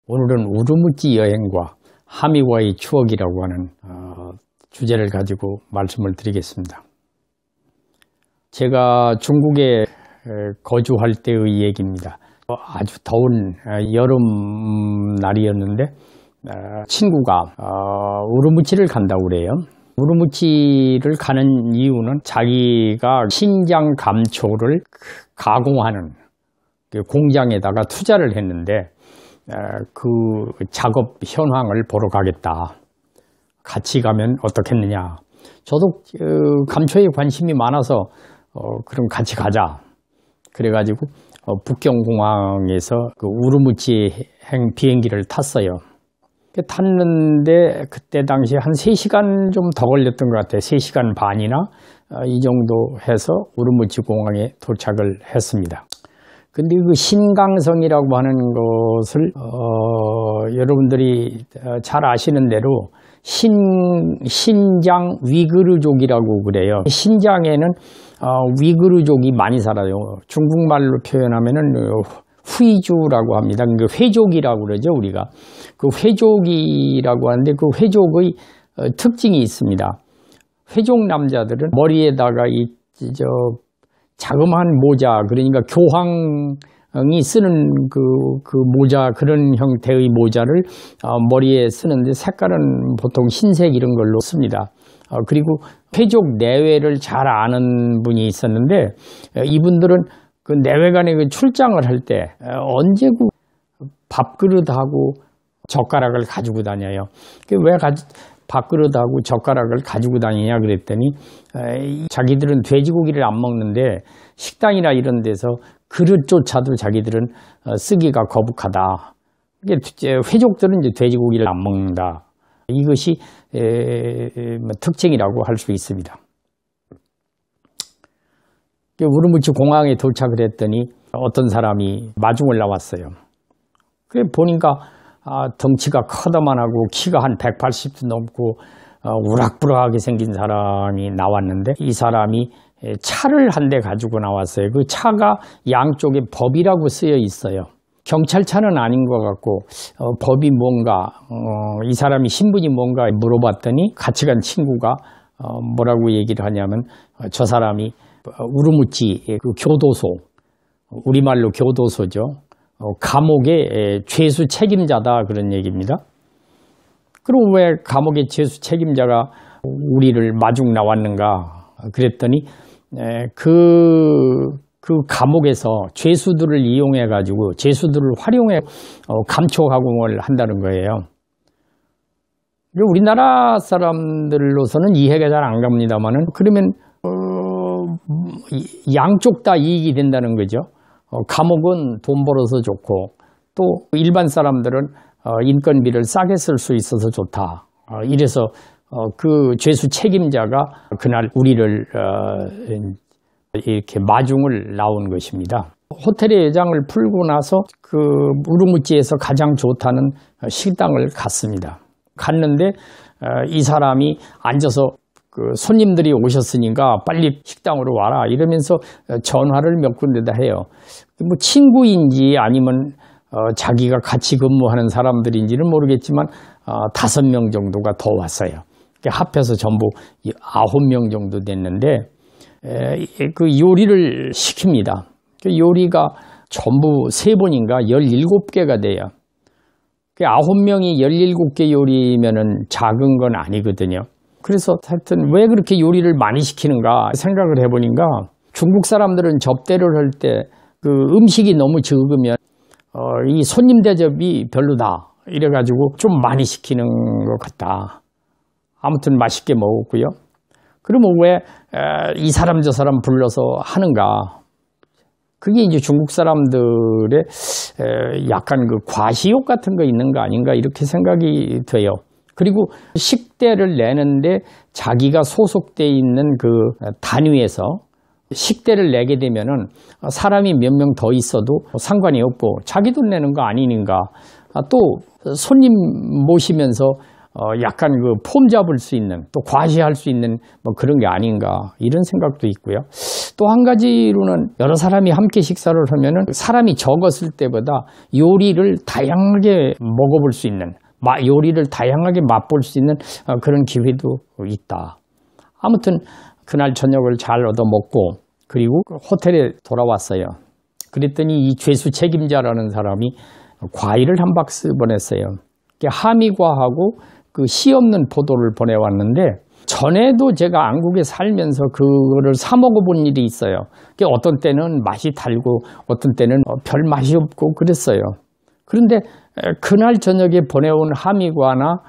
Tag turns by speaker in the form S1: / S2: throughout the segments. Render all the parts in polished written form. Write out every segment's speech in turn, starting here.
S1: 오늘은 우르무치 여행과 하미와의 추억이라고 하는 주제를 가지고 말씀을 드리겠습니다. 제가 중국에 거주할 때의 얘기입니다. 아주 더운 여름 날이었는데 친구가 우르무치를 간다고 그래요. 우르무치를 가는 이유는 자기가 신장 감초를 가공하는 공장에다가 투자를 했는데 그 작업 현황을 보러 가겠다. 같이 가면 어떻겠느냐. 저도 감초에 관심이 많아서 그럼 같이 가자. 그래가지고 북경공항에서 그 우르무치행 비행기를 탔어요. 탔는데 그때 당시에 한 3시간 좀 더 걸렸던 것 같아요. 3시간 반이나 이 정도 해서 우르무치 공항에 도착을 했습니다. 근데 그 신강성이라고 하는 것을 여러분들이 잘 아시는 대로 신장 위그르족이라고 그래요. 신장에는 위그르족이 많이 살아요. 중국말로 표현하면은 후이주라고 합니다. 그 회족이라고 그러죠, 우리가. 그 회족이라고 하는데 그 회족의 특징이 있습니다. 회족 남자들은 머리에다가 자그마한 모자, 그러니까 교황이 쓰는 그 모자, 그런 형태의 모자를 머리에 쓰는데 색깔은 보통 흰색 이런 걸로 씁니다. 그리고 회족 내외를 잘 아는 분이 있었는데 이분들은 그 내외간에 그 출장을 할 때 언제 그 밥그릇하고 젓가락을 가지고 다녀요. 왜 밥그릇하고 젓가락을 가지고 다니냐 그랬더니 자기들은 돼지고기를 안 먹는데 식당이나 이런 데서 그릇조차도 자기들은 쓰기가 거북하다. 회족들은 이제 돼지고기를 안 먹는다. 이것이 특징이라고 할 수 있습니다. 우르무치 공항에 도착을 했더니 어떤 사람이 마중을 나왔어요. 그래 보니까 덩치가 커다만하고 키가 한 180도 넘고 우락부락하게 생긴 사람이 나왔는데 이 사람이 차를 한 대 가지고 나왔어요. 그 차가 양쪽에 법이라고 쓰여 있어요. 경찰차는 아닌 것 같고 법이 뭔가 이 사람이 신분이 뭔가 물어봤더니 같이 간 친구가 뭐라고 얘기를 하냐면 저 사람이 우르무치 그 교도소, 우리말로 교도소죠. 감옥의 죄수 책임자다 그런 얘기입니다. 그럼 왜 감옥의 죄수 책임자가 우리를 마중 나왔는가 그랬더니 그 감옥에서 죄수들을 이용해 가지고 죄수들을 활용해 감초 가공을 한다는 거예요. 우리나라 사람들로서는 이해가 잘 안 갑니다만은 그러면 양쪽 다 이익이 된다는 거죠. 감옥은 돈 벌어서 좋고 또 일반 사람들은 인건비를 싸게 쓸 수 있어서 좋다. 이래서 그 죄수 책임자가 그날 우리를 이렇게 마중을 나온 것입니다. 호텔의 예장을 풀고 나서 그 우르무치에서 가장 좋다는 식당을 갔습니다. 갔는데 이 사람이 앉아서 그 손님들이 오셨으니까 빨리 식당으로 와라 이러면서 전화를 몇 군데다 해요. 뭐 친구인지 아니면 자기가 같이 근무하는 사람들인지는 모르겠지만 5명 정도가 더 왔어요. 합해서 전부 9명 정도 됐는데 그 요리를 시킵니다. 그 요리가 전부 3번인가 17개가 돼요. 9명이 17개 요리면은 작은 건 아니거든요. 그래서 하여튼 왜 그렇게 요리를 많이 시키는가 생각을 해보니까 중국 사람들은 접대를 할 때 그 음식이 너무 적으면 이 손님 대접이 별로다 이래가지고 좀 많이 시키는 것 같다. 아무튼 맛있게 먹었고요. 그러면 왜 이 사람 저 사람 불러서 하는가? 그게 이제 중국 사람들의 약간 그 과시욕 같은 거 있는 거 아닌가 이렇게 생각이 돼요. 그리고 식대를 내는데 자기가 소속돼 있는 그 단위에서 식대를 내게 되면은 사람이 몇 명 더 있어도 상관이 없고 자기 돈 내는 거 아니닌가. 또 손님 모시면서 약간 그 폼 잡을 수 있는 또 과시할 수 있는 뭐 그런 게 아닌가 이런 생각도 있고요. 또 한 가지로는 여러 사람이 함께 식사를 하면은 사람이 적었을 때보다 요리를 다양하게 먹어볼 수 있는, 요리를 다양하게 맛볼 수 있는 그런 기회도 있다. 아무튼 그날 저녁을 잘 얻어먹고 그리고 호텔에 돌아왔어요. 그랬더니 이 죄수 책임자라는 사람이 과일을 한 박스 보냈어요. 하미과하고 그 씨 없는 포도를 보내왔는데 전에도 제가 안국에 살면서 그거를 사 먹어본 일이 있어요. 어떤 때는 맛이 달고 어떤 때는 별 맛이 없고 그랬어요. 그런데 그날 저녁에 보내온 하미과나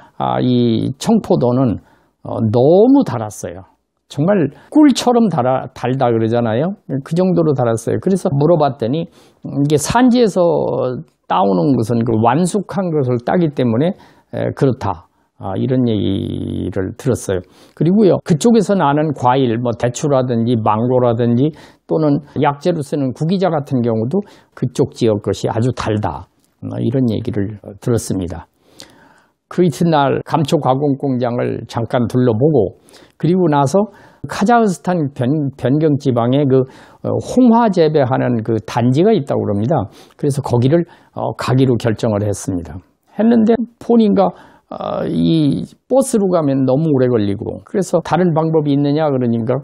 S1: 이 청포도는 너무 달았어요. 정말 꿀처럼 달다 그러잖아요. 그 정도로 달았어요. 그래서 물어봤더니 이게 산지에서 따오는 것은 그 완숙한 것을 따기 때문에 그렇다. 이런 얘기를 들었어요. 그리고요, 그쪽에서 나는 과일, 뭐 대추라든지 망고라든지 또는 약재로 쓰는 구기자 같은 경우도 그쪽 지역 것이 아주 달다. 이런 얘기를 들었습니다. 그 이튿날 감초 가공 공장을 잠깐 둘러보고 그리고 나서 카자흐스탄 변경 지방에 그 홍화 재배하는 그 단지가 있다고 그럽니다. 그래서 거기를 가기로 결정을 했습니다. 했는데 보니까 이 버스로 가면 너무 오래 걸리고 그래서 다른 방법이 있느냐 그러니까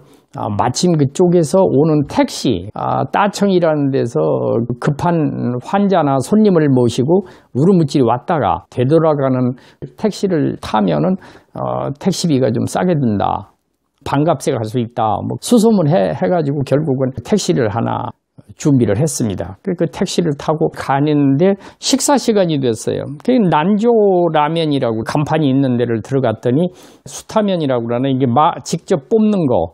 S1: 마침 그쪽에서 오는 택시 따청이라는 데서 급한 환자나 손님을 모시고 우르무치에 왔다가 되돌아가는 택시를 타면은 택시비가 좀 싸게 든다. 반값에 갈 수 있다. 뭐 수소문해가지고 결국은 택시를 하나 준비를 했습니다. 그 택시를 타고 가는데 식사 시간이 됐어요. 난조 라면이라고 간판이 있는 데를 들어갔더니 수타면이라고 그러나 이게 직접 뽑는 거.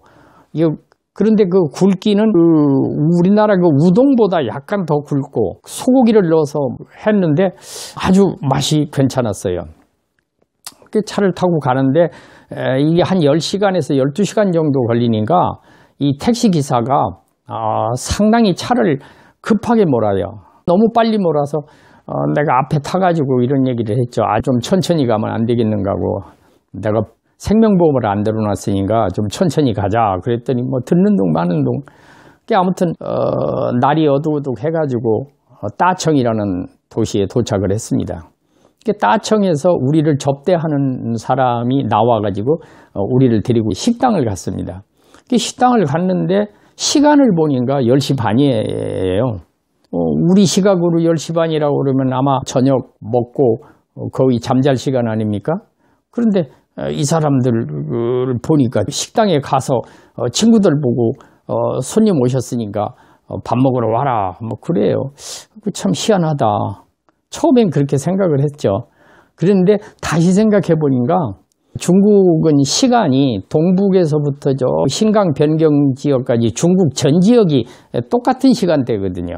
S1: 그런데 그 굵기는 우리나라 그 우동보다 약간 더 굵고 소고기를 넣어서 했는데 아주 맛이 괜찮았어요. 차를 타고 가는데 이게 한 10시간에서 12시간 정도 걸리니까 이 택시 기사가 상당히 차를 급하게 몰아요. 너무 빨리 몰아서 내가 앞에 타가지고 이런 얘기를 했죠. 좀 천천히 가면 안 되겠는가고. 내가 생명보험을 안 들어놨으니까 좀 천천히 가자. 그랬더니 뭐 듣는 동 마는 동. 아무튼 날이 어두우둑 해가지고 따청이라는 도시에 도착을 했습니다. 따청에서 우리를 접대하는 사람이 나와가지고 우리를 데리고 식당을 갔습니다. 식당을 갔는데 시간을 보니까 10시 반이에요. 우리 시각으로 10시 반이라고 그러면 아마 저녁 먹고 거의 잠잘 시간 아닙니까? 그런데 이 사람들을 보니까 식당에 가서 친구들 보고 손님 오셨으니까 밥 먹으러 와라. 뭐 그래요. 참 희한하다. 처음엔 그렇게 생각을 했죠. 그런데 다시 생각해 보니까 중국은 시간이 동북에서부터 저 신강 변경 지역까지 중국 전 지역이 똑같은 시간대거든요.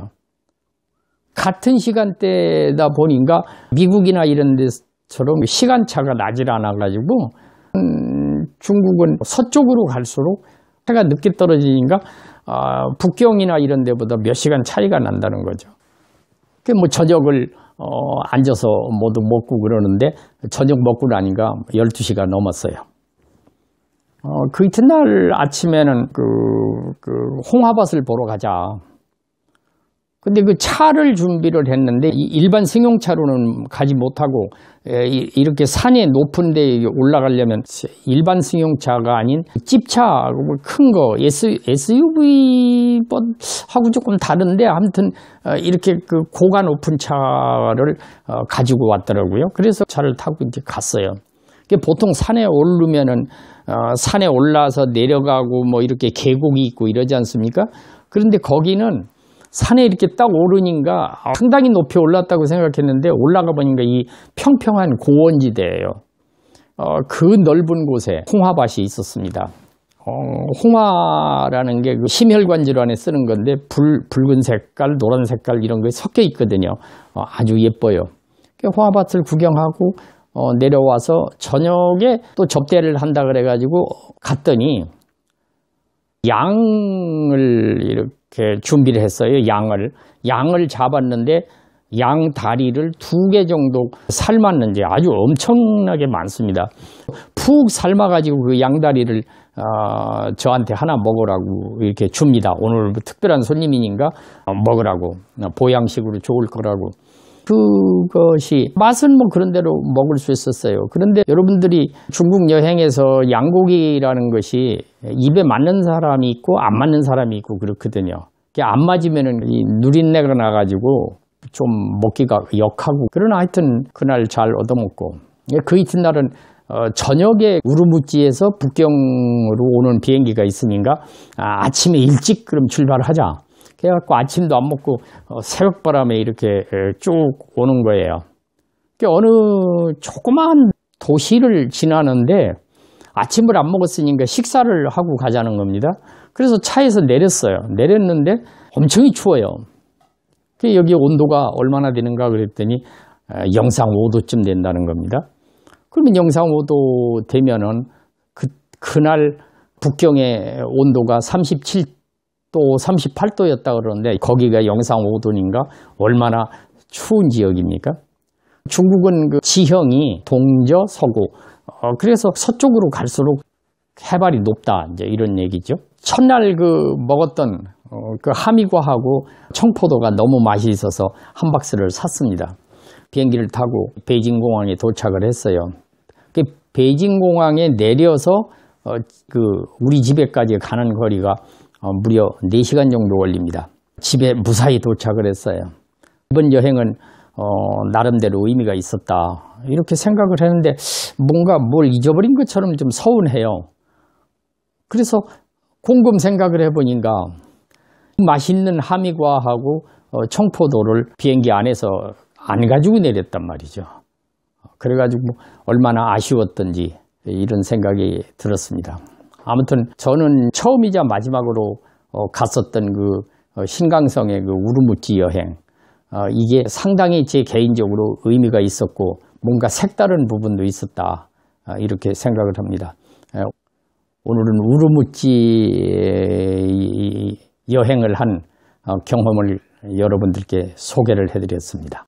S1: 같은 시간대다 보니까 미국이나 이런 데처럼 시간차가 나질 않아가지고 중국은 서쪽으로 갈수록 해가 늦게 떨어지니까 북경이나 이런 데보다 몇 시간 차이가 난다는 거죠. 뭐 저녁을 앉아서 모두 먹고 그러는데 저녁 먹고 나니까 12시가 넘었어요. 그 이튿날 아침에는 그 홍화밭을 보러 가자. 근데 그 차를 준비를 했는데 일반 승용차로는 가지 못하고 이렇게 산에 높은 데 올라가려면 일반 승용차가 아닌 찝차 큰 거 SUV하고 조금 다른데 아무튼 이렇게 그 고가 높은 차를 가지고 왔더라고요. 그래서 차를 타고 이제 갔어요. 보통 산에 오르면은 산에 올라서 내려가고 뭐 이렇게 계곡이 있고 이러지 않습니까? 그런데 거기는 산에 이렇게 딱 오르니까 상당히 높이 올랐다고 생각했는데 올라가 보니까 이 평평한 고원지대예요. 그 넓은 곳에 홍화밭이 있었습니다. 홍화라는 게 그 심혈관 질환에 쓰는 건데 붉은 색깔, 노란 색깔 이런 게 섞여 있거든요. 아주 예뻐요. 홍화밭을 구경하고 내려와서 저녁에 또 접대를 한다 그래가지고 갔더니 양을 이렇게 준비를 했어요. 양을 잡았는데 양 다리를 2개 정도 삶았는지 아주 엄청나게 많습니다. 푹 삶아가지고 그 양 다리를 저한테 하나 먹으라고 이렇게 줍니다. 오늘 특별한 손님이니까 먹으라고, 보양식으로 좋을 거라고. 그것이 맛은 뭐 그런 대로 먹을 수 있었어요. 그런데 여러분들이 중국 여행에서 양고기라는 것이 입에 맞는 사람이 있고 안 맞는 사람이 있고 그렇거든요. 안 맞으면은 이 누린내가 나가지고 좀 먹기가 역하고, 그러나 하여튼 그날 잘 얻어먹고, 그 이튿날은 저녁에 우르무치에서 북경으로 오는 비행기가 있으니까 아침에 일찍 그럼 출발하자. 그래갖고 아침도 안 먹고 새벽바람에 이렇게 쭉 오는 거예요. 어느 조그만 도시를 지나는데 아침을 안 먹었으니까 식사를 하고 가자는 겁니다. 그래서 차에서 내렸어요. 내렸는데 엄청 추워요. 여기 온도가 얼마나 되는가 그랬더니 영상 5도쯤 된다는 겁니다. 그러면 영상 5도 되면은 그날 북경의 온도가 37도, 38도였다 그러는데 거기가 영상 5도인가 얼마나 추운 지역입니까? 중국은 그 지형이 동저, 서구, 그래서 서쪽으로 갈수록 해발이 높다, 이제 이런 얘기죠. 첫날 먹었던 그 하미과하고 청포도가 너무 맛이 있어서 한 박스를 샀습니다. 비행기를 타고 베이징 공항에 도착을 했어요. 베이징 공항에 내려서 우리 집에까지 가는 거리가 무려 4시간 정도 걸립니다. 집에 무사히 도착을 했어요. 이번 여행은 나름대로 의미가 있었다, 이렇게 생각을 했는데 뭔가 뭘 잊어버린 것처럼 좀 서운해요. 그래서 곰곰 생각을 해보니까 맛있는 하미과하고 청포도를 비행기 안에서 안 가지고 내렸단 말이죠. 그래가지고 얼마나 아쉬웠던지 이런 생각이 들었습니다. 아무튼 저는 처음이자 마지막으로 갔었던 신강성의 우르무치 여행, 이게 상당히 제 개인적으로 의미가 있었고 뭔가 색다른 부분도 있었다, 이렇게 생각을 합니다. 오늘은 우르무치 여행을 한 경험을 여러분들께 소개를 해드렸습니다.